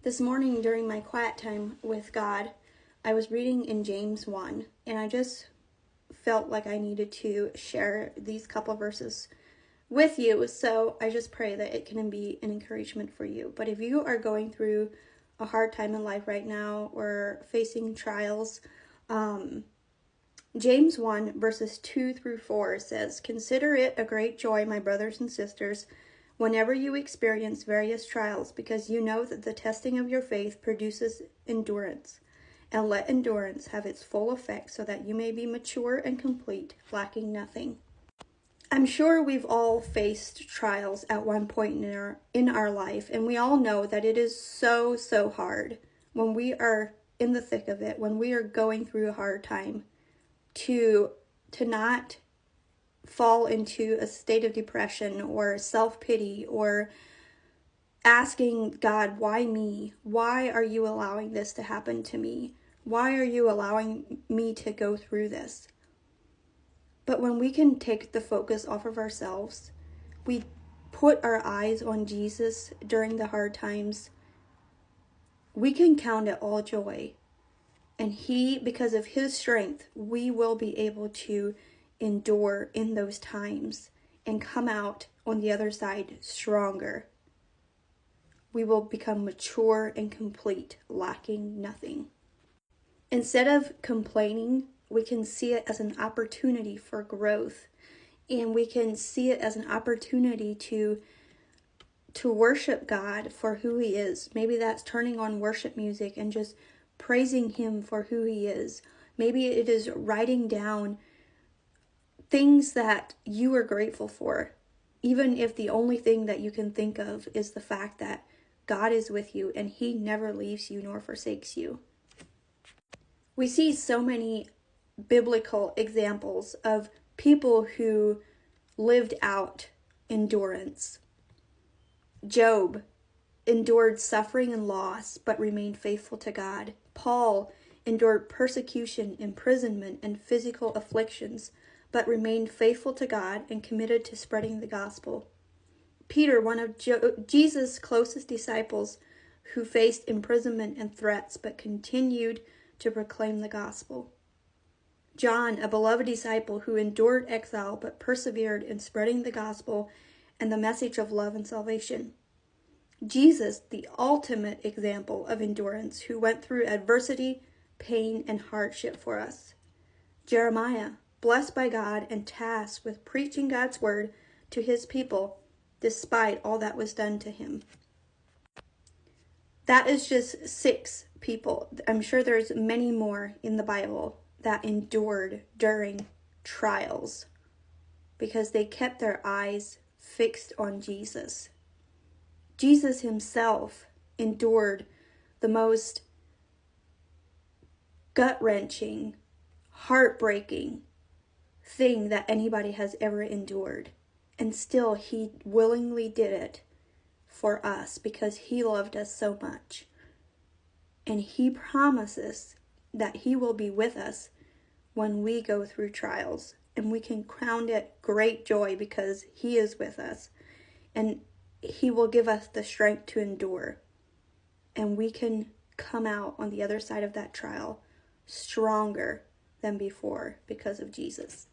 This morning during my quiet time with God, I was reading in James 1, and I just felt like I needed to share these couple verses with you. So I just pray that it can be an encouragement for you. But if you are going through a hard time in life right now or facing trials, James 1 verses 2 through 4 says, "Consider it a great joy, my brothers and sisters, whenever you experience various trials, because you know that the testing of your faith produces endurance. And let endurance have its full effect, so that you may be mature and complete, lacking nothing." I'm sure we've all faced trials at one point in our life, and we all know that it is so hard when we are in the thick of it, when we are going through a hard time, to not fall into a state of depression or self-pity or asking God, why me? Why are you allowing this to happen to me? Why are you allowing me to go through this? But when we can take the focus off of ourselves, we put our eyes on Jesus during the hard times, we can count it all joy. And because of his strength, we will be able to endure in those times and come out on the other side stronger. We will become mature and complete, lacking nothing. Instead of complaining, we can see it as an opportunity for growth, and we can see it as an opportunity to worship God for who he is. Maybe that's turning on worship music and just praising him for who he is. Maybe it is writing down things that you are grateful for, even if the only thing that you can think of is the fact that God is with you and he never leaves you nor forsakes you. We see so many biblical examples of people who lived out endurance. Job endured suffering and loss, but remained faithful to God. Paul endured persecution, imprisonment, and physical afflictions, but remained faithful to God and committed to spreading the gospel. Peter, one of Jesus' closest disciples, who faced imprisonment and threats, but continued to proclaim the gospel. John, a beloved disciple who endured exile, but persevered in spreading the gospel and the message of love and salvation. Jesus, the ultimate example of endurance, who went through adversity, pain, and hardship for us. Jeremiah, blessed by God and tasked with preaching God's word to his people, despite all that was done to him. That is just 6 people. I'm sure there's many more in the Bible that endured during trials because they kept their eyes fixed on Jesus. Jesus himself endured the most gut-wrenching, heartbreaking thing that anybody has ever endured. And still, he willingly did it for us because he loved us so much. And he promises that he will be with us when we go through trials. And we can count it great joy because he is with us. And he will give us the strength to endure. And we can come out on the other side of that trial stronger than before because of Jesus.